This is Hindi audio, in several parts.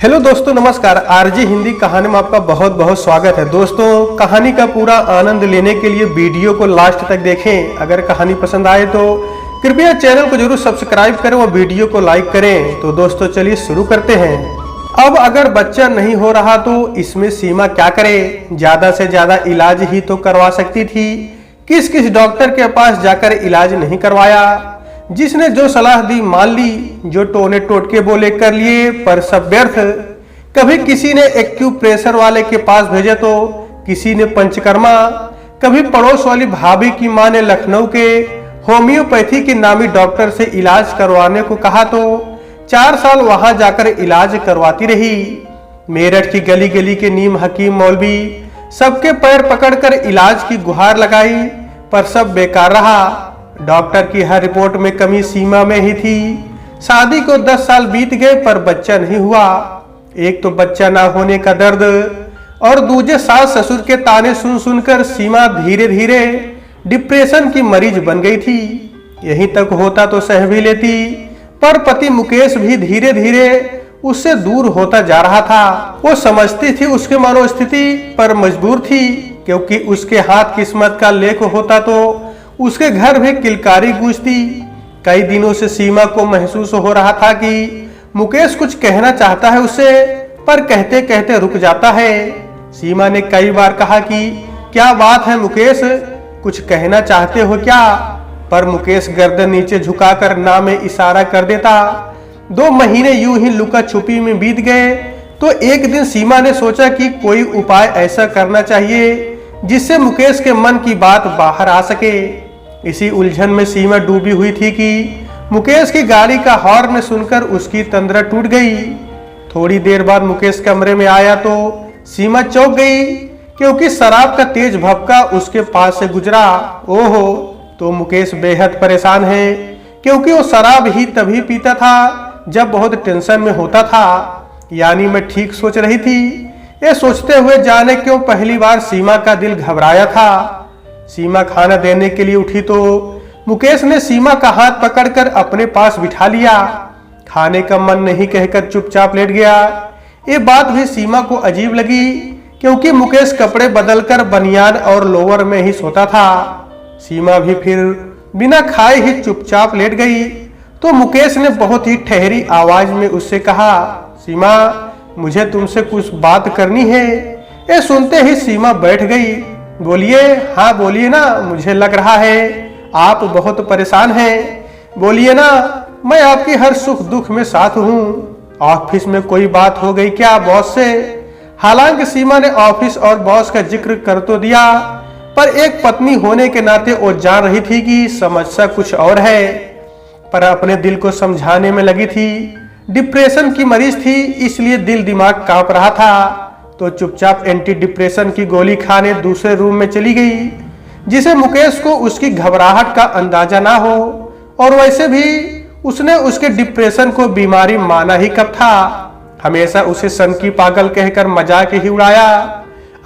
हेलो दोस्तों, नमस्कार। आरजे हिंदी कहानी में आपका बहुत बहुत स्वागत है। दोस्तों, कहानी का पूरा आनंद लेने के लिए वीडियो को लास्ट तक देखें। अगर कहानी पसंद आए तो कृपया चैनल को जरूर सब्सक्राइब करें और वीडियो को लाइक करें। तो दोस्तों चलिए शुरू करते हैं। अब अगर बच्चा नहीं हो रहा तो इसमें सीमा क्या करे? ज्यादा से ज्यादा इलाज ही तो करवा सकती थी। किस किस डॉक्टर के पास जाकर इलाज नहीं करवाया। जिसने जो सलाह दी मान ली, जो टोने टोटके बोले कर लिए, पर सब व्यर्थ। कभी किसी ने एक्यूप्रेशर वाले के पास भेजा तो किसी ने पंचकर्मा, कभी पड़ोस वाली भाभी की मां ने लखनऊ के होम्योपैथी के नामी डॉक्टर से इलाज करवाने को कहा तो 4 साल वहां जाकर इलाज करवाती रही। मेरठ की गली गली के नीम हकीम मौलवी सबके पैर पकड़कर इलाज की गुहार लगाई, पर सब बेकार रहा। डॉक्टर की हर रिपोर्ट में कमी सीमा में ही थी। शादी को 10 साल बीत गए पर बच्चा नहीं हुआ। एक तो बच्चा ना होने का दर्द और दूजे सास ससुर के ताने सुन सुनकर सीमा धीरे धीरे डिप्रेशन की मरीज बन गई थी। यहीं तक होता तो सह भी लेती, पर पति मुकेश भी धीरे धीरे उससे दूर होता जा रहा था। वो समझती थी उसके मनोस्थिति, पर मजबूर थी, क्योंकि उसके हाथ किस्मत का लेख होता तो उसके घर भी किलकारी गूंजती। कई दिनों से सीमा को महसूस हो रहा था कि मुकेश कुछ कहना चाहता है उससे, पर कहते कहते रुक जाता है। सीमा ने कई बार कहा कि क्या बात है मुकेश, कुछ कहना चाहते हो क्या? पर मुकेश गर्दन नीचे झुकाकर ना में इशारा कर देता। 2 महीने यूं ही लुका छुपी में बीत गए तो एक दिन सीमा ने सोचा कि कोई उपाय ऐसा करना चाहिए जिससे मुकेश के मन की बात बाहर आ सके। इसी उलझन में सीमा डूबी हुई थी कि मुकेश की गाड़ी का हॉर्न सुनकर उसकी तंद्रा टूट गई। थोड़ी देर बाद मुकेश कमरे में आया तो सीमा चौंक गई, क्योंकि शराब का तेज भपका उसके पास से गुजरा। ओहो, तो मुकेश बेहद परेशान है, क्योंकि वो शराब ही तभी पीता था जब बहुत टेंशन में होता था। यानी मैं ठीक सोच रही थी। ये सोचते हुए जाने क्यों पहली बार सीमा का दिल घबराया था। सीमा खाना देने के लिए उठी तो मुकेश ने सीमा का हाथ पकड़कर अपने पास बिठा लिया। खाने का मन नहीं कहकर चुपचाप लेट गया। ये बात भी सीमा को अजीब लगी, क्योंकि मुकेश कपड़े बदलकर बनियान और लोअर में ही सोता था। सीमा भी फिर बिना खाए ही चुपचाप लेट गई। तो मुकेश ने बहुत ही ठहरी आवाज में उससे कहा, सीमा, मुझे तुमसे कुछ बात करनी है। ये सुनते ही सीमा बैठ गई। बोलिए। हाँ बोलिए ना, मुझे लग रहा है आप बहुत परेशान हैं। बोलिए ना, मैं आपकी हर सुख दुख में साथ हूँ। ऑफिस में कोई बात हो गई क्या बॉस से? हालांकि सीमा ने ऑफिस और बॉस का जिक्र कर तो दिया, पर एक पत्नी होने के नाते वो जान रही थी कि समस्या कुछ और है। पर अपने दिल को समझाने में लगी थी। डिप्रेशन की मरीज थी, इसलिए दिल दिमाग कांप रहा था। तो चुपचाप एंटी डिप्रेशन की गोली खाने दूसरे रूम में चली गई, जिसे मुकेश को उसकी घबराहट का अंदाजा ना हो। और वैसे भी उसने उसके डिप्रेशन को बीमारी माना ही कब था। हमेशा उसे सन की पागल कहकर मजाक ही उड़ाया।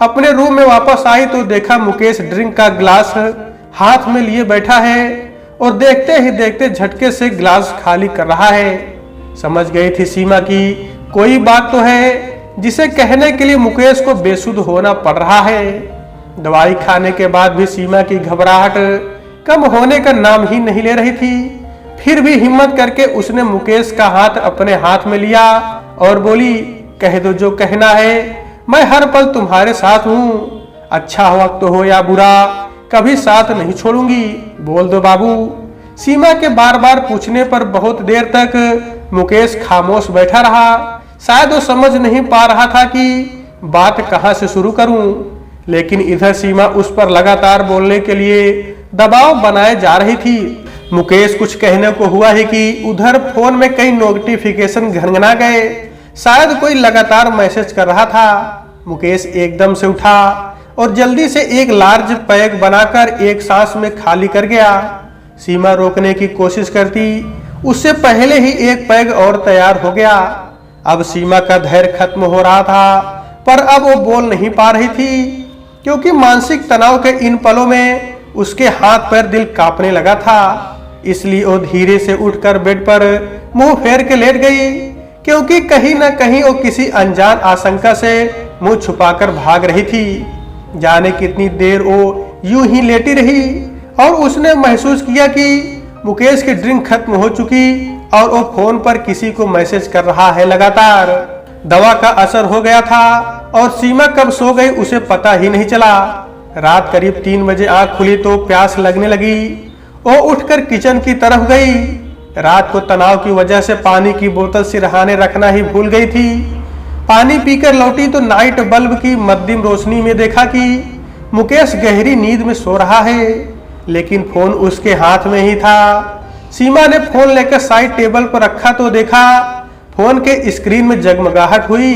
अपने रूम में वापस आई तो देखा मुकेश ड्रिंक का ग्लास हाथ में लिए बैठा है और देखते ही देखते झटके से ग्लास खाली कर रहा है। समझ गई थी सीमा की कोई बात तो है जिसे कहने के लिए मुकेश को बेसुध होना पड़ रहा है। दवाई खाने के बाद भी सीमा की घबराहट कम होने का नाम ही नहीं ले रही थी। फिर भी हिम्मत करके उसने मुकेश का हाथ अपने हाथ में लिया और बोली, कह दो जो कहना है, मैं हर पल तुम्हारे साथ हूँ। अच्छा वक्त हो या बुरा, कभी साथ नहीं छोड़ूंगी। बोल दो बाबू। सीमा के बार बार पूछने पर बहुत देर तक मुकेश खामोश बैठा रहा। शायद वो समझ नहीं पा रहा था कि बात कहां से शुरू करूं, लेकिन इधर सीमा उस पर लगातार बोलने के लिए दबाव बनाए जा रही थी। मुकेश कुछ कहने को हुआ है कि उधर फोन में कई नोटिफिकेशन घनघना गए। शायद कोई लगातार मैसेज कर रहा था। मुकेश एकदम से उठा और जल्दी से एक लार्ज पैक बनाकर एक सांस में खाली कर गया। सीमा रोकने की कोशिश करती, उससे पहले ही एक पैक और तैयार हो गया। अब सीमा का धैर्य खत्म हो रहा था, पर अब वो बोल नहीं पा रही थी, क्योंकि मानसिक तनाव के इन पलों में उसके हाथ पैर दिल कांपने लगा था। इसलिए वो धीरे से उठकर बेड पर मुंह फेर के लेट गई, क्योंकि कहीं न कहीं वो किसी अनजान आशंका से मुंह छुपाकर भाग रही थी। जाने कितनी देर वो यूं ही लेटी रही और उसने महसूस किया कि मुकेश की ड्रिंक खत्म हो चुकी और वो फोन पर किसी को मैसेज कर रहा है लगातार। दवा का असर हो गया था और सीमा कब सो गई उसे पता ही नहीं चला। रात करीब 3 बजे आंख खुली तो प्यास लगने लगी। वो उठकर किचन की तरफ गई। रात को तनाव की वजह से पानी की बोतल सिरहाने रखना ही भूल गई थी। पानी पीकर लौटी तो नाइट बल्ब की मध्यम रोशनी में देखा कि मुकेश गहरी नींद में सो रहा है, लेकिन फोन उसके हाथ में ही था। सीमा ने फोन लेकर साइड टेबल पर रखा तो देखा फोन के स्क्रीन में जगमगाहट हुई।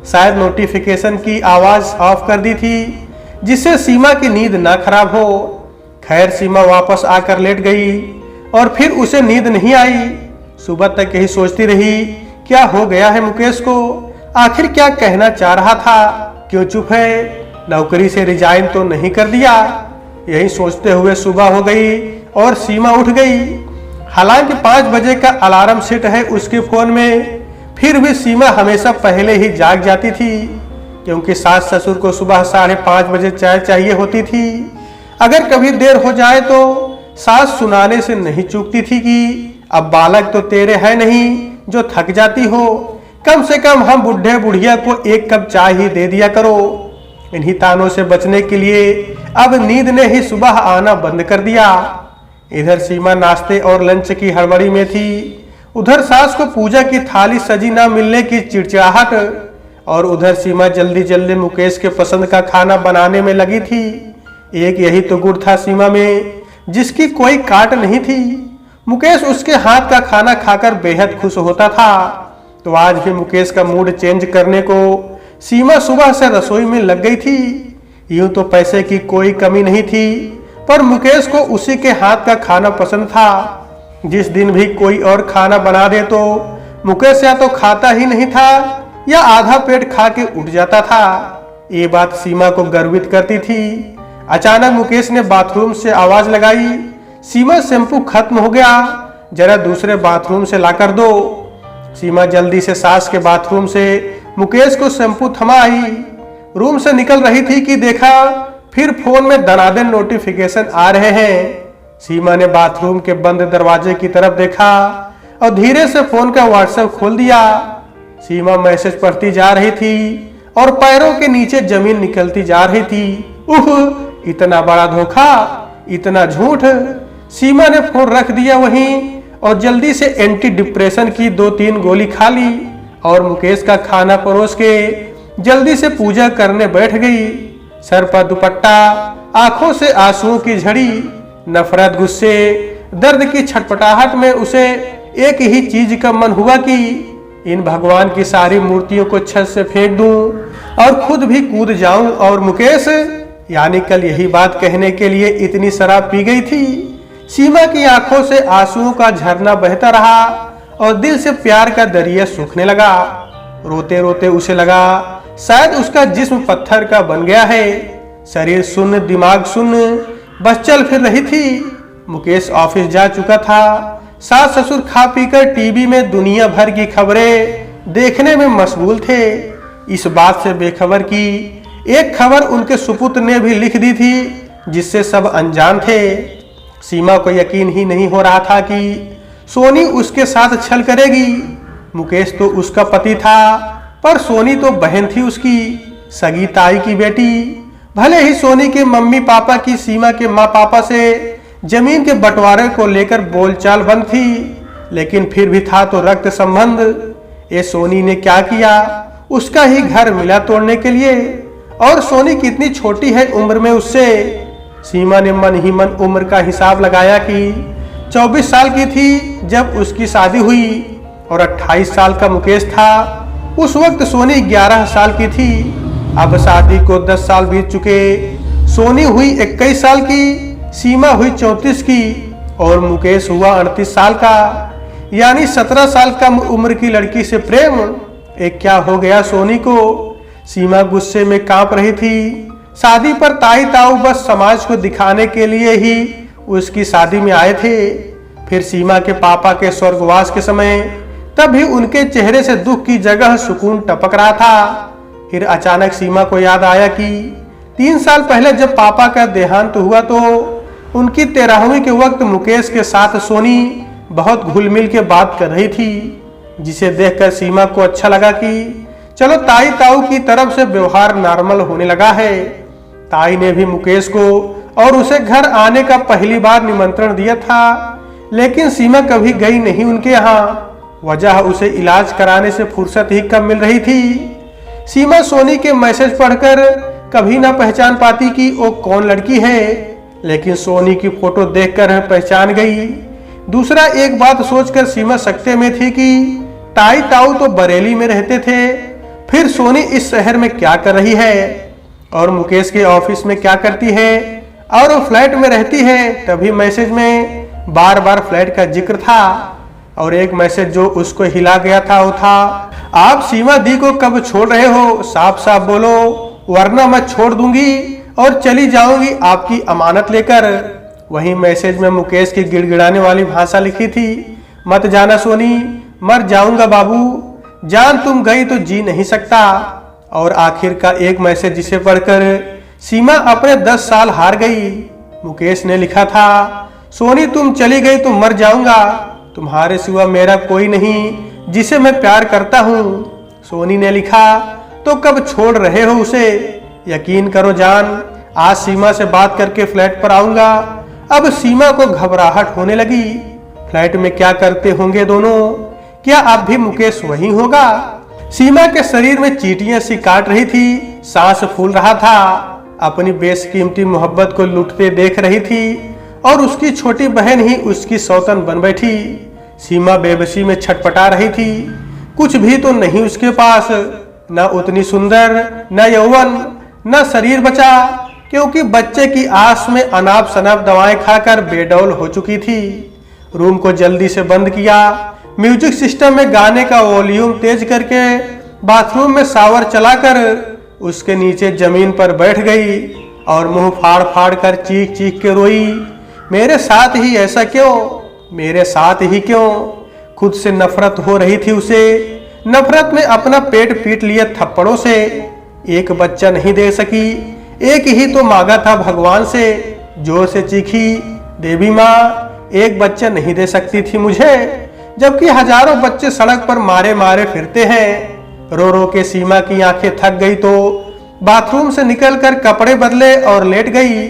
शायद नोटिफिकेशन की आवाज ऑफ कर दी थी जिससे सीमा की नींद ना खराब हो। खैर सीमा वापस आकर लेट गई और फिर उसे नींद नहीं आई। सुबह तक यही सोचती रही क्या हो गया है मुकेश को, आखिर क्या कहना चाह रहा था, क्यों चुप है, नौकरी से रिजाइन तो नहीं कर दिया। यही सोचते हुए सुबह हो गई और सीमा उठ गई। हालांकि 5 बजे का अलार्म सेट है उसके फोन में, फिर भी सीमा हमेशा पहले ही जाग जाती थी क्योंकि सास ससुर को सुबह 5:30 बजे चाय चाहिए होती थी। अगर कभी देर हो जाए तो सास सुनाने से नहीं चूकती थी कि अब बालक तो तेरे है नहीं जो थक जाती हो, कम से कम हम बुढ़े बुढ़िया को 1 कप चाय ही दे दिया करो। इन्हीं तानों से बचने के लिए अब नींद ने ही सुबह आना बंद कर दिया। इधर सीमा नाश्ते और लंच की हड़बड़ी में थी, उधर सास को पूजा की थाली सजी ना मिलने की चिड़चिड़ाहट, और उधर सीमा जल्दी जल्दी मुकेश के पसंद का खाना बनाने में लगी थी। एक यही तो गुण था सीमा में जिसकी कोई काट नहीं थी। मुकेश उसके हाथ का खाना खाकर बेहद खुश होता था, तो आज भी मुकेश का मूड चेंज करने को सीमा सुबह से रसोई में लग गई थी। यूं तो पैसे की कोई कमी नहीं थी, पर मुकेश को उसी के हाथ का खाना पसंद था। जिस दिन भी कोई और खाना बना दे तो मुकेश या तो खाता ही नहीं था या आधा पेट खा के उठ जाता था। ये बात सीमा को गर्वित करती थी। अचानक मुकेश ने बाथरूम से आवाज लगाई, सीमा शैम्पू खत्म हो गया, जरा दूसरे बाथरूम से लाकर दो। सीमा जल्दी से सास के बाथरूम से मुकेश को शैम्पू थमा आई। रूम से निकल रही थी कि देखा फिर फोन में दनादन नोटिफिकेशन आ रहे हैं। सीमा ने बाथरूम के बंद दरवाजे की तरफ देखा और धीरे से फोन का व्हाट्सएप खोल दिया। सीमा मैसेज पढ़ती जा रही थी और पैरों के नीचे जमीन निकलती जा रही थी। उह, इतना बड़ा धोखा, इतना झूठ। सीमा ने फोन रख दिया वहीं और जल्दी से एंटी डिप्रेशन की 2-3 गोली खा ली और मुकेश का खाना परोस के जल्दी से पूजा करने बैठ गई। सर पर दुपट्टा, आंखों से आंसुओं की झड़ी, नफरत, गुस्से, दर्द की छटपटाहट में उसे एक ही चीज का मन हुआ कि इन भगवान की सारी मूर्तियों को छत से फेंक दूं और खुद भी कूद जाऊं। और मुकेश यानी कल यही बात कहने के लिए इतनी शराब पी गई थी। सीमा की आंखों से आंसुओं का झरना बहता रहा और दिल से प्यार का दरिया सूखने लगा। रोते रोते उसे लगा शायद उसका जिस्म पत्थर का बन गया है। शरीर सुन्न, दिमाग सुन्न, बस चल फिर रही थी। मुकेश ऑफिस जा चुका था। सास ससुर खा पीकर टीवी में दुनिया भर की खबरें देखने में मशगूल थे। इस बात से बेखबर की एक खबर उनके सुपुत्र ने भी लिख दी थी जिससे सब अनजान थे। सीमा को यकीन ही नहीं हो रहा था कि सोनी उसके साथ छल करेगी। मुकेश तो उसका पति था, पर सोनी तो बहन थी उसकी, सगी ताई की बेटी। भले ही सोनी के मम्मी पापा की सीमा के माँ पापा से जमीन के बंटवारे को लेकर बोलचाल बंद थी, लेकिन फिर भी था तो रक्त संबंध। ये सोनी ने क्या किया, उसका ही घर मिला तोड़ने के लिए। और सोनी कितनी छोटी है उम्र में उससे। सीमा ने मन ही मन उम्र का हिसाब लगाया कि 24 साल की थी जब उसकी शादी हुई और 28 साल का मुकेश था। उस वक्त सोनी 11 साल की थी। अब शादी को 10 साल बीत चुके। सोनी हुई 21 साल की, सीमा हुई 34 की और मुकेश हुआ 38 साल का, यानी 17 साल कम उम्र की लड़की से प्रेम। एक क्या हो गया सोनी को। सीमा गुस्से में कांप रही थी। शादी पर ताई ताऊ बस समाज को दिखाने के लिए ही उसकी शादी में आए थे। फिर सीमा के पापा के स्वर्गवास के समय तभी उनके चेहरे से दुख की जगह सुकून टपक रहा था। फिर अचानक सीमा को याद आया कि 3 साल पहले जब पापा का देहांत हुआ तो उनकी 13वीं के वक्त मुकेश के साथ सोनी बहुत घुल मिल के बात कर रही थी, जिसे देखकर सीमा को अच्छा लगा कि चलो ताई ताऊ की तरफ से व्यवहार नॉर्मल होने लगा है। ताई ने भी मुकेश को और उसे घर आने का पहली बार निमंत्रण दिया था, लेकिन सीमा कभी गई नहीं उनके यहाँ। वजह उसे इलाज कराने से फुर्सत ही कम मिल रही थी। सीमा सोनी के मैसेज पढ़कर कभी ना पहचान पाती कि वो कौन लड़की है, लेकिन सोनी की फोटो देखकर पहचान गई। दूसरा एक बात सोचकर सीमा सकते में थी कि ताई ताऊ तो बरेली में रहते थे, फिर सोनी इस शहर में क्या कर रही है और मुकेश के ऑफिस में क्या करती है, और वो फ्लैट में रहती है। तभी मैसेज में बार बार फ्लैट का जिक्र था और एक मैसेज जो उसको हिला गया था वो था, आप सीमा दी को कब छोड़ रहे हो, साफ साफ बोलो वरना मैं छोड़ दूंगी और चली जाऊंगी आपकी अमानत लेकर। वही मैसेज में मुकेश की गिड़गिड़ाने वाली भाषा लिखी थी, मत जाना सोनी, मर जाऊंगा बाबू, जान तुम गई तो जी नहीं सकता। और आखिर का एक मैसेज जिसे पढ़कर सीमा अपने 10 साल हार गई। मुकेश ने लिखा था, सोनी तुम चली गई तो मर जाऊंगा, तुम्हारे सिवा मेरा कोई नहीं जिसे मैं प्यार करता हूँ। सोनी ने लिखा, तो कब छोड़ रहे हो उसे, यकीन करो जान, आज सीमा से बात करके फ्लैट पर आऊंगा। अब सीमा को घबराहट होने लगी, फ्लैट में क्या करते होंगे दोनों, क्या अब भी मुकेश वही होगा। सीमा के शरीर में चींटियां सी काट रही थी, सांस फूल रहा था, अपनी बेशकीमती मोहब्बत को लूटते देख रही थी और उसकी छोटी बहन ही उसकी सौतन बन बैठी। सीमा बेबसी में छटपटा रही थी, कुछ भी तो नहीं उसके पास, न उतनी सुंदर, न यौवन, न शरीर बचा, क्योंकि बच्चे की आस में अनाप शनाप दवाएं खाकर बेडौल हो चुकी थी। रूम को जल्दी से बंद किया, म्यूजिक सिस्टम में गाने का वॉल्यूम तेज करके बाथरूम में शावर चलाकर उसके नीचे जमीन पर बैठ गई और मुंह फाड़ फाड़ कर चीख चीख के रोई, मेरे साथ ही ऐसा क्यों, मेरे साथ ही क्यों। खुद से नफरत हो रही थी उसे, नफरत में अपना पेट पीट लिया थप्पड़ों से। एक बच्चा नहीं दे सकी, एक ही तो मांगा था भगवान से, जोर से चीखी, देवी माँ एक बच्चा नहीं दे सकती थी मुझे, जबकि हजारों बच्चे सड़क पर मारे मारे फिरते हैं। रो रो के सीमा की आंखें थक गई तो बाथरूम से निकलकर कपड़े बदले और लेट गई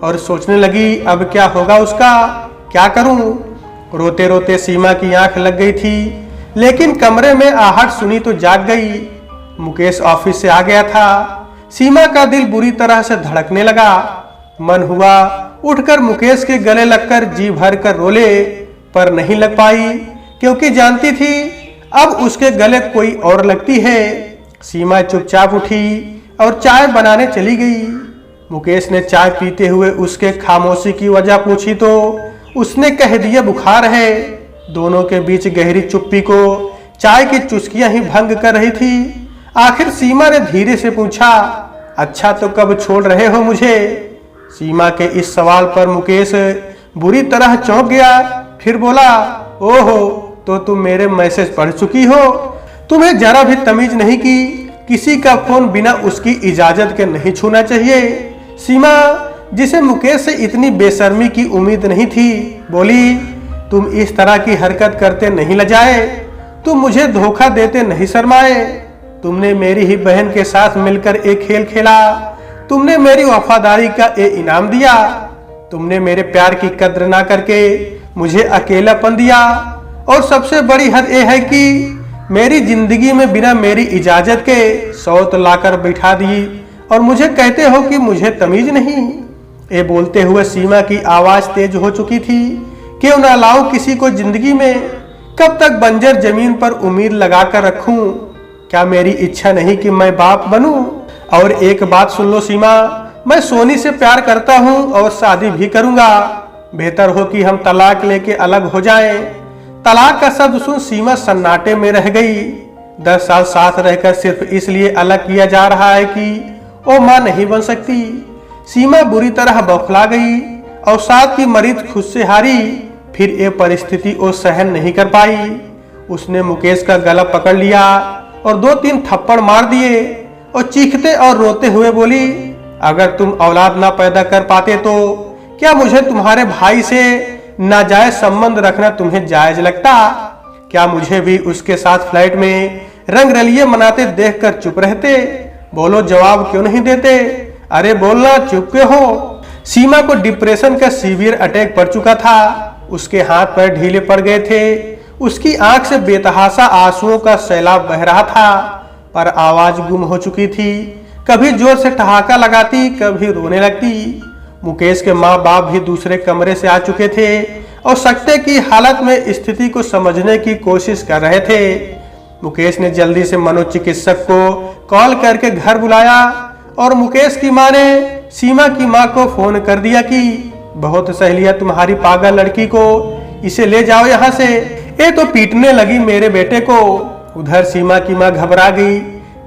और सोचने लगी अब क्या होगा उसका, क्या करूं। रोते रोते सीमा की आंख लग गई थी, लेकिन कमरे में आहट सुनी तो जाग गई। मुकेश ऑफिस से आ गया था। सीमा का दिल बुरी तरह से धड़कने लगा। मन हुआ उठकर मुकेश के गले लगकर जी भर कर रोले, पर नहीं लग पाई, क्योंकि जानती थी अब उसके गले कोई और लगती है। सीमा चुपचाप उठी और चाय बनाने चली गई। मुकेश ने चाय पीते हुए उसके खामोशी की वजह पूछी तो उसने कह दिया बुखार है। दोनों के बीच गहरी चुप्पी को चाय की चुस्कियां ही भंग कर रही थी। आखिर सीमा ने धीरे से पूछा, अच्छा तो कब छोड़ रहे हो मुझे। सीमा के इस सवाल पर मुकेश बुरी तरह चौंक गया, फिर बोला, ओहो तो तुम मेरे मैसेज पढ़ चुकी हो, तुम्हें जरा भी तमीज नहीं कि किसी का फोन बिना उसकी इजाजत के नहीं छूना चाहिए। सीमा, जिसे मुकेश से इतनी बेशर्मी की उम्मीद नहीं थी, बोली, तुम इस तरह की हरकत करते नहीं लजाए, तुम मुझे धोखा देते नहीं शर्माए। तुमने मेरी ही बहन के साथ मिलकर एक खेल खेला, तुमने मेरी वफादारी का एक इनाम दिया, तुमने मेरे प्यार की कद्र ना करके मुझे अकेलापन दिया, और सबसे बड़ी हद यह है कि मेरी जिंदगी में बिना मेरी इजाजत के सौत लाकर बिठा दी और मुझे कहते हो कि मुझे तमीज नहीं। ये बोलते हुए सीमा की आवाज तेज हो चुकी थी, क्यों ना लाऊं किसी को जिंदगी में, कब तक बंजर जमीन पर उम्मीद लगाकर रखूं, क्या मेरी इच्छा नहीं कि मैं बाप बनूं। और एक बात सुन लो सीमा, मैं सोनी से प्यार करता हूं और शादी भी करूंगा, बेहतर हो कि हम तलाक लेके अलग हो जाएं। तलाक का शब्द सुन सीमा सन्नाटे में रह गई। 10 साल साथ रहकर सिर्फ इसलिए अलग किया जा रहा है कि वो मां नहीं बन सकती। सीमा बुरी तरह बौखला गई और साथ की मरीज खुद से हारी। फिर ये परिस्थिति वो सहन नहीं कर पाई। उसने मुकेश का गला पकड़ लिया और 2-3 थप्पड़ मार दिए और चीखते और रोते हुए बोली, अगर तुम औलाद ना पैदा कर पाते तो क्या मुझे तुम्हारे भाई से नाजायज संबंध रखना तुम्हें जायज लगता? क्या मुझे भी उसके साथ फ्लाइट में रंग रलिये मनाते देखकर चुप रहते? बोलो, जवाब क्यों नहीं देते? अरे बोलना, चुप क्यों हो? सीमा को डिप्रेशन का सीवियर अटैक पड़ चुका था। उसके हाथ पैर ढीले पड़ गए थे। उसकी आंख से बेतहाशा आंसुओं का सैलाब बह रहा था, पर आवाज गुम हो चुकी थी। कभी जोर से ठहाका लगाती, कभी रोने लगती। मुकेश के माँ बाप भी दूसरे कमरे से आ चुके थे और सकते की हालत में स्थिति को समझने की कोशिश कर रहे थे। मुकेश ने जल्दी से मनोचिकित्सक को कॉल करके घर बुलाया और मुकेश की माँ ने सीमा की माँ को फोन कर दिया कि बहुत सहेलिया तुम्हारी पागल लड़की को, इसे ले जाओ यहाँ से, ये तो पीटने लगी मेरे बेटे को। उधर सीमा की माँ घबरा गई,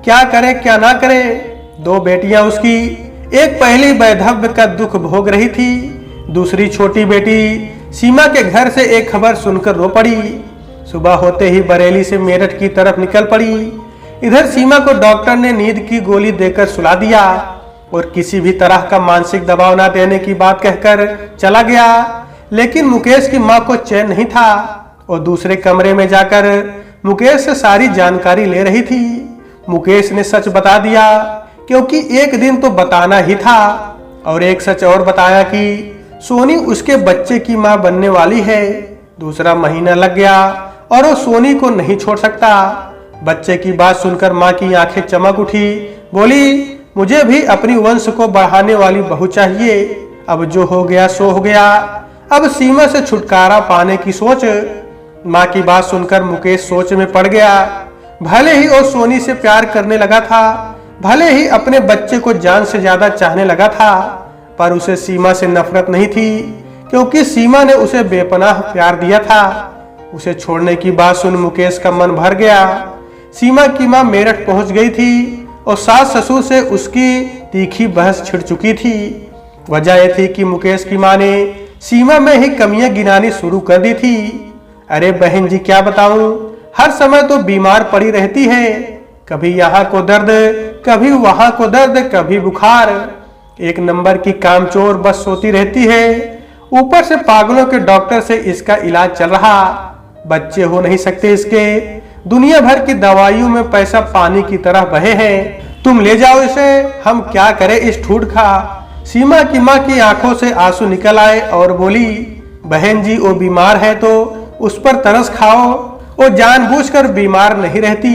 क्या करे क्या ना करे। 2 बेटियां उसकी, एक पहली वैधव्य का दुख भोग रही थी, दूसरी छोटी बेटी सीमा के घर से एक खबर सुनकर रो पड़ी। सुबह होते ही बरेली से मेरठ की तरफ निकल पड़ी। इधर सीमा को डॉक्टर ने नींद की गोली देकर सुला दिया और किसी भी तरह का मानसिक दबाव ना देने की बात कहकर चला गया। लेकिन मुकेश की माँ को चैन नहीं था और दूसरे कमरे में जाकर मुकेश से सारी जानकारी ले रही थी। मुकेश ने सच बता दिया, क्योंकि एक दिन तो बताना ही था, और एक सच और बताया कि सोनी उसके बच्चे की माँ बनने वाली है। दूसरा महीना लग गया और वो सोनी को नहीं छोड़ सकता। बच्चे की बात सुनकर माँ की आंखें चमक उठी, बोली, मुझे भी अपनी वंश को बढ़ाने वाली बहू चाहिए। अब जो हो गया सो हो गया, अब सीमा से छुटकारा पाने की सोच। माँ की बात सुनकर मुकेश सोच में पड़ गया। भले ही वो सोनी से प्यार करने लगा था, भले ही अपने बच्चे को जान से ज्यादा चाहने लगा था, पर उसे सीमा से नफरत नहीं थी, क्योंकि सीमा ने उसे बेपनाह प्यार दिया था। उसे छोड़ने की बात सुन मुकेश का मन भर गया। सीमा की माँ मेरठ पहुंच गई थी और सास ससुर से उसकी तीखी बहस छिड़ चुकी थी। वजह यह थी कि मुकेश की माँ ने सीमा में ही कमियां गिनानी शुरू कर दी थी। अरे बहन जी, क्या बताऊं, हर समय तो बीमार पड़ी रहती है, कभी यहाँ को दर्द, कभी वहां को दर्द, कभी बुखार। एक नंबर की कामचोर, बस सोती रहती है। ऊपर से पागलों के डॉक्टर से इसका इलाज चल रहा, बच्चे हो नहीं सकते इसके। दुनिया भर की दवाइयों में पैसा पानी की तरह बहे हैं। तुम ले जाओ इसे, हम क्या करें इस ठूठ का। सीमा की माँ की आंखों से आंसू निकल आए और बोली, बहन जी, वो बीमार है तो उस पर तरस खाओ। वो जानबूझकर बीमार नहीं रहती,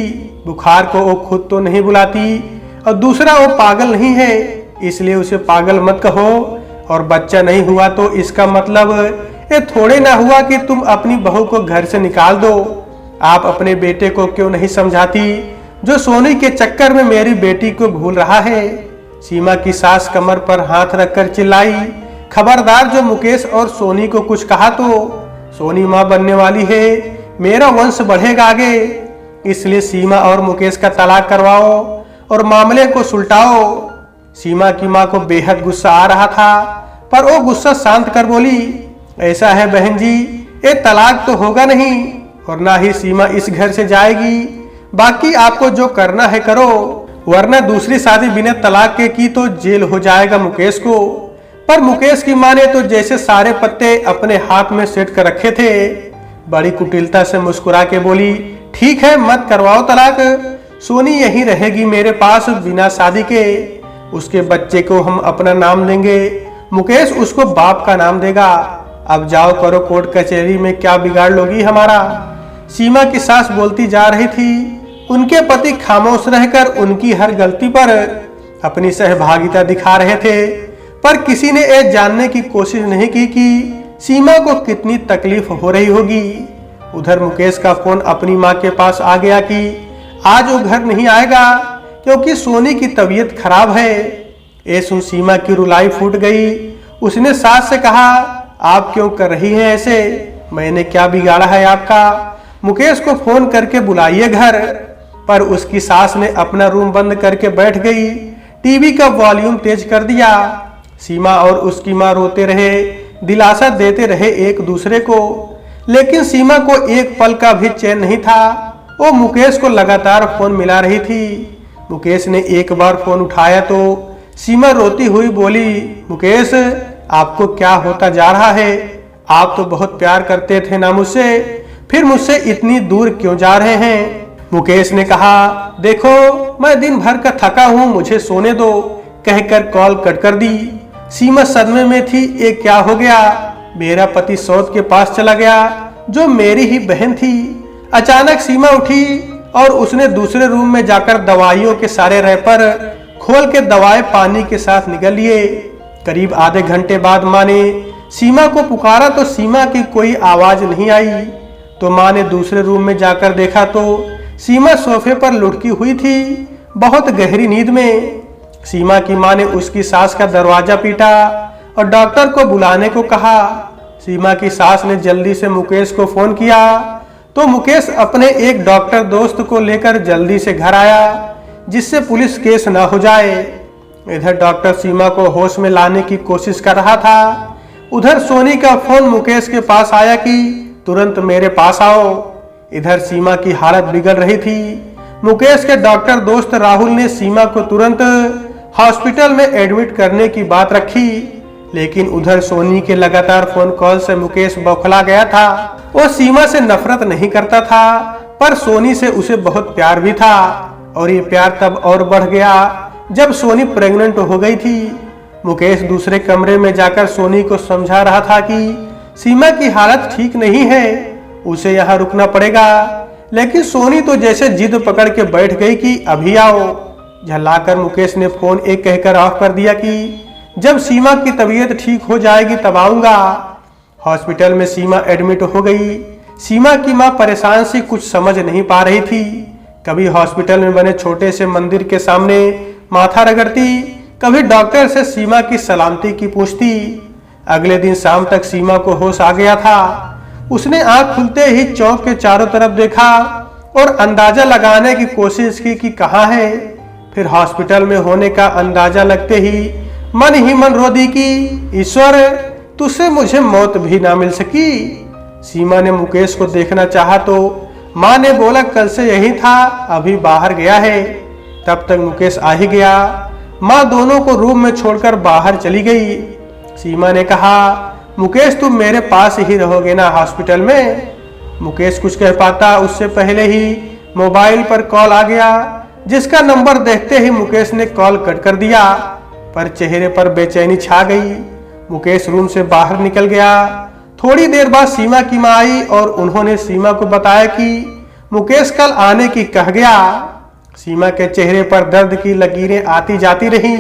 बुखार को वो खुद तो नहीं बुलाती, और दूसरा वो पागल नहीं है, इसलिए उसे पागल मत कहो। और बच्चा नहीं हुआ तो इसका मतलब ये थोड़े ना हुआ कि तुम अपनी बहू को घर से निकाल दो। आप अपने बेटे को क्यों नहीं समझाती, जो सोनी के चक्कर में मेरी बेटी को भूल रहा है। सीमा की सास कमर पर हाथ रखकर चिल्लाई, खबरदार, जो मुकेश और सोनी को कुछ कहा तो सोनी माँ बनने वाली है, मेरा वंश बढ़ेगा आगे। इसलिए सीमा और मुकेश का तलाक करवाओ और मामले को सुलटाओ। सीमा की माँ को बेहद गुस्सा आ रहा था, पर वो गुस्सा शांत कर बोली, ऐसा है बहन जी, ये तलाक तो होगा नहीं और ना ही सीमा इस घर से जाएगी। बाकी आपको जो करना है करो, वरना दूसरी शादी बिना तलाक के की तो जेल हो जाएगा मुकेश को। पर मुकेश की माँ ने तो जैसे सारे पत्ते अपने हाथ में सेट कर रखे थे। बड़ी कुटिलता से मुस्कुरा के बोली, ठीक है, मत करवाओ तलाक, सोनी यही रहेगी मेरे पास बिना शादी के। उसके बच्चे को हम अपना नाम देंगे, मुकेश उसको बाप का नाम देगा। अब जाओ करो कोर्ट कचहरी में, क्या बिगाड़ लोगी हमारा। सीमा की सास बोलती जा रही थी। उनके पति खामोश रहकर उनकी हर गलती पर अपनी सहभागिता दिखा रहे थे, पर किसी ने यह जानने की कोशिश नहीं की कि सीमा को कितनी तकलीफ हो रही होगी। उधर मुकेश का फोन अपनी माँ के पास आ गया कि आज वो घर नहीं आएगा क्योंकि सोनी की तबीयत खराब है। ये सुन सीमा की रुलाई फूट गई। उसने सास से कहा, आप क्यों कर रही हैं ऐसे, मैंने क्या बिगाड़ा है आपका। मुकेश को फोन करके बुलाइए घर। पर उसकी सास ने अपना रूम बंद करके बैठ गई, टीवी का वॉल्यूम तेज कर दिया। सीमा और उसकी माँ रोते रहे, दिलासा देते रहे एक दूसरे को। लेकिन सीमा को एक पल का भी चैन नहीं था। वो मुकेश को लगातार फोन मिला रही थी। मुकेश ने एक बार फोन उठाया तो सीमा रोती हुई बोली, मुकेश आपको क्या होता जा रहा है? आप तो बहुत प्यार करते थे ना मुझसे, फिर मुझसे इतनी दूर क्यों जा रहे हैं? मुकेश ने कहा, देखो मैं दिन भर का थका हूँ, मुझे सोने दो, कहकर कॉल कट कर दी। सीमा सदमे में थी, ये क्या हो गया? मेरा पति सौद के पास चला गया जो मेरी ही बहन थी। अचानक सीमा उठी और उसने दूसरे रूम में जाकर दवाइयों के सारे रैपर खोल के दवाएं पानी के साथ निगल लिए। करीब आधे घंटे बाद माँ ने सीमा को पुकारा तो सीमा की कोई आवाज नहीं आई। तो माँ ने दूसरे रूम में जाकर देखा तो सीमा सोफे पर लुढ़की हुई थी, बहुत गहरी नींद में। सीमा की माँ ने उसकी सास का दरवाजा पीटा और डॉक्टर को बुलाने को कहा। सीमा की सास ने जल्दी से मुकेश को फोन किया तो मुकेश अपने एक डॉक्टर दोस्त को लेकर जल्दी से घर आया, जिससे पुलिस केस न हो जाए। इधर डॉक्टर सीमा को होश में लाने की कोशिश कर रहा था। उधर सोनी का फोन मुकेश के पास आया कि तुरंत मेरे पास आओ। इधर सीमा की हालत बिगड़ रही थी। मुकेश के डॉक्टर दोस्त राहुल ने सीमा को तुरंत हॉस्पिटल में एडमिट करने की बात रखी, लेकिन उधर सोनी के लगातार फोन कॉल से मुकेश बौखला गया था। वो सीमा से नफरत नहीं करता था, पर सोनी से उसे बहुत प्यार भी था, और ये प्यार तब और बढ़ गया जब सोनी प्रेग्नेंट हो गई थी। मुकेश दूसरे कमरे में जाकर सोनी को समझा रहा था कि सीमा की हालत ठीक नहीं है, उसे यहाँ रुकना पड़ेगा। लेकिन सोनी तो जैसे जिद पकड़ के बैठ गई कि अभी आओ। झल्लाकर मुकेश ने फोन एक कहकर ऑफ कर दिया कि जब सीमा की तबीयत ठीक हो जाएगी तब आऊंगा। हॉस्पिटल में सीमा एडमिट हो गई। सीमा की माँ परेशान सी कुछ समझ नहीं पा रही थी। कभी हॉस्पिटल में बने छोटे से मंदिर के सामने माथा रगड़ती, कभी डॉक्टर से सीमा की सलामती की पूछती। अगले दिन शाम तक सीमा को होश आ गया था। उसने आंख खुलते ही चौक के चारों तरफ देखा और अंदाजा लगाने की कोशिश की कि कहाँ है। फिर हॉस्पिटल में होने का अंदाजा लगते ही मन रो दी कि ईश्वर, तुझसे मुझे मौत भी ना मिल सकी। सीमा ने मुकेश को देखना चाहा तो माँ ने बोला कल से यही था, अभी बाहर गया है। तब तक मुकेश आ ही गया। माँ दोनों को रूम में छोड़कर बाहर चली गई। सीमा ने कहा, मुकेश तुम मेरे पास ही रहोगे ना हॉस्पिटल में? मुकेश कुछ कह पाता उससे पहले ही मोबाइल पर कॉल आ गया, जिसका नंबर देखते ही मुकेश ने कॉल कट कर दिया, पर चेहरे पर बेचैनी छा गई। मुकेश रूम से बाहर निकल गया। थोड़ी देर बाद सीमा की माँ आई और उन्होंने सीमा को बताया कि मुकेश कल आने की कह गया। सीमा के चेहरे पर दर्द की लकीरें आती जाती रहीं,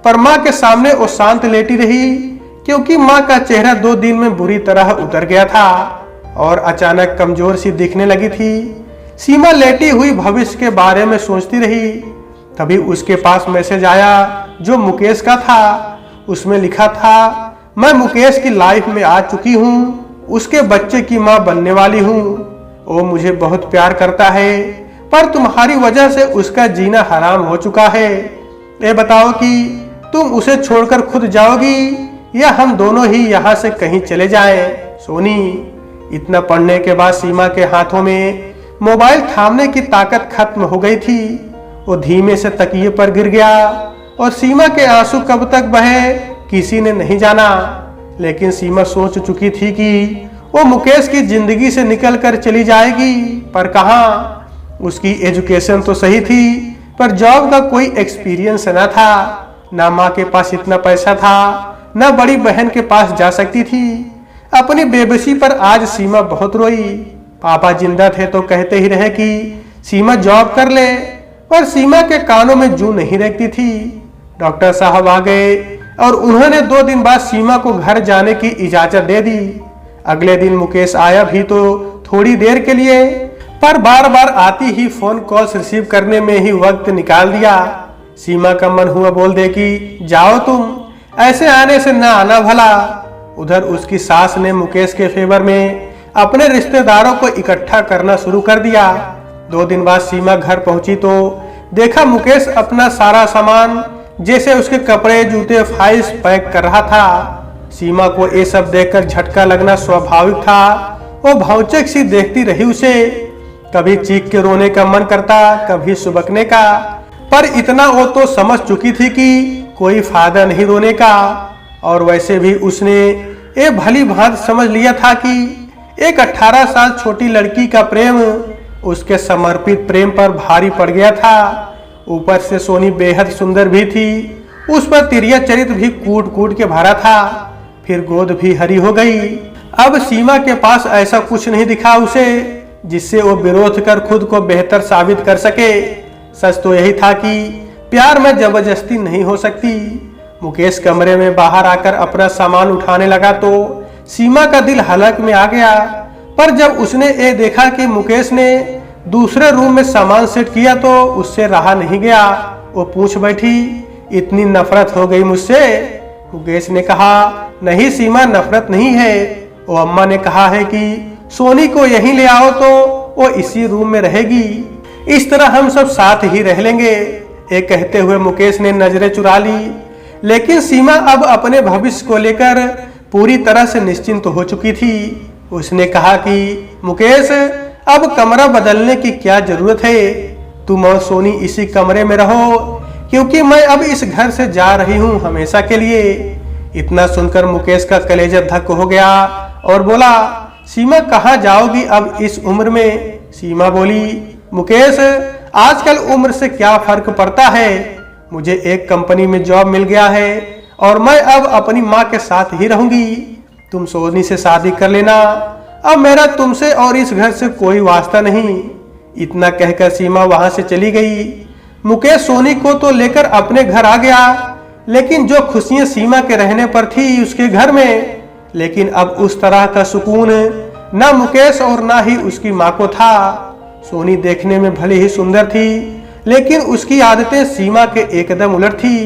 पर माँ के सामने वो शांत लेटी रही, क्योंकि माँ का चेहरा 2 दिन में बुरी तरह उतर गया था और अचानक कमजोर सी दिखने लगी थी। सीमा लेटी हुई भविष्य के बारे में सोचती रही। तभी उसके पास मैसेज आया जो मुकेश का था। उसमें लिखा था, मैं मुकेश की लाइफ में आ चुकी हूँ, उसके बच्चे की माँ बनने वाली हूँ। वो मुझे बहुत प्यार करता है, पर तुम्हारी वजह से उसका जीना हराम हो चुका है। ये बताओ कि तुम उसे छोड़कर खुद जाओगी या हम दोनों ही यहाँ से कहीं चले जाएं? सोनी। इतना पढ़ने के बाद सीमा के हाथों में मोबाइल थामने की ताकत खत्म हो गई थी। वो धीमे से तकिए पर गिर गया और सीमा के आंसू कब तक बहे किसी ने नहीं जाना। लेकिन सीमा सोच चुकी थी कि वो मुकेश की जिंदगी से निकलकर चली जाएगी, पर कहाँ? उसकी एजुकेशन तो सही थी, पर जॉब का कोई एक्सपीरियंस न था। ना माँ के पास इतना पैसा था, ना बड़ी बहन के पास जा सकती थी। अपनी बेबसी पर आज सीमा बहुत रोई। पापा जिंदा थे तो कहते ही रहे कि सीमा जॉब कर ले, पर सीमा के कानों में जू नहीं रहती थी। डॉक्टर साहब आ गए और उन्होंने 2 दिन बाद सीमा को घर जाने की इजाजत दे दी। अगले दिन मुकेश आया भी तो थोड़ी देर के लिए, पर बार बार आती ही फोन कॉल्स रिसीव करने में ही वक्त निकाल दिया। सीमा का मन हुआ बोल दे कि जाओ तुम, ऐसे आने से ना आना भला। उधर उसकी सास ने मुकेश के फेवर में अपने रिश्तेदारों को इकट्ठा करना शुरू कर दिया। 2 दिन बाद सीमा घर पहुंची तो देखा मुकेश अपना सारा सामान, जैसे उसके कपड़े, जूते, फाइल्स पैक कर रहा था। सीमा को ये सब देखकर झटका लगना स्वाभाविक था। वो भौचक सी देखती रही उसे। कभी चीख के रोने का मन करता, कभी सुबकने का, पर इतना वो तो समझ चुकी थी कि कोई फायदा नहीं रोने का। और वैसे भी उसने ये भली भांति समझ लिया था कि एक 18 साल छोटी लड़की का प्रेम उसके समर्पित प्रेम पर भारी पड़ गया था। ऊपर से सोनी बेहद सुंदर भी थी, उस पर तिरिया चरित्र भी कूट कूट के भरा था, फिर गोद भी हरी हो गई। अब सीमा के पास ऐसा कुछ नहीं दिखा उसे जिससे वो विरोध कर खुद को बेहतर साबित कर सके। सच तो यही था कि प्यार में जबरदस्ती नहीं हो सकती। मुकेश कमरे में बाहर आकर अपना सामान उठाने लगा तो सीमा का दिल हलक में आ गया। पर जब उसने ये देखा कि मुकेश ने दूसरे रूम में सामान सेट किया तो उससे रहा नहीं गया। वो पूछ बैठी, इतनी नफरत हो गई मुझसे? मुकेश ने कहा, नहीं सीमा, नफरत नहीं है। वो अम्मा ने कहा है कि सोनी को यहीं ले आओ तो वो इसी रूम में रहेगी, इस तरह हम सब साथ ही रह लेंगे। ये कहते हुए मुकेश ने नजरें चुरा ली। लेकिन सीमा अब अपने भविष्य को लेकर पूरी तरह से निश्चिंत हो चुकी थी। उसने कहा कि मुकेश, अब कमरा बदलने की क्या जरूरत है? तुम और सोनी इसी कमरे में रहो, क्योंकि मैं अब इस घर से जा रही हूँ हमेशा के लिए। इतना सुनकर मुकेश का कलेजा धक हो गया और बोला, सीमा कहाँ जाओगी अब इस उम्र में? सीमा बोली, मुकेश, आजकल उम्र से क्या फर्क पड़ता है? मुझे एक कंपनी में जॉब मिल गया है और मैं अब अपनी माँ के साथ ही रहूंगी। तुम सोनी से शादी कर लेना, अब मेरा तुमसे और इस घर से कोई वास्ता नहीं। इतना कहकर सीमा वहां से चली गई। मुकेश सोनी को तो लेकर अपने घर आ गया, लेकिन जो खुशियां सीमा के रहने पर थी उसके घर में, लेकिन अब उस तरह का सुकून ना मुकेश और ना ही उसकी माँ को था। सोनी देखने में भले ही सुंदर थी, लेकिन उसकी आदतें सीमा के एकदम उलट थी।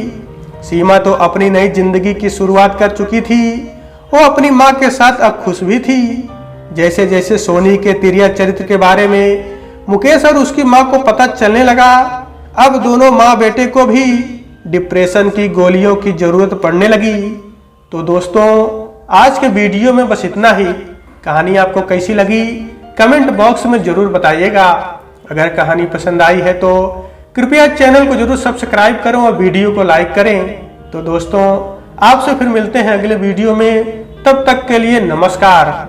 सीमा तो अपनी नई जिंदगी की शुरुआत कर चुकी थी। वो अपनी माँ के साथ अब खुश भी थी। जैसे जैसे सोनी के तिरिया चरित्र के बारे में मुकेश और उसकी माँ को पता चलने लगा, अब दोनों माँ बेटे को भी डिप्रेशन की गोलियों की जरूरत पड़ने लगी। तो दोस्तों, आज के वीडियो में बस इतना ही। कहानी आपको कैसी लगी कमेंट बॉक्स में जरूर बताइएगा। अगर कहानी पसंद आई है तो कृपया चैनल को जरूर सब्सक्राइब करें और वीडियो को लाइक करें। तो दोस्तों, आपसे फिर मिलते हैं अगले वीडियो में। तब तक के लिए नमस्कार।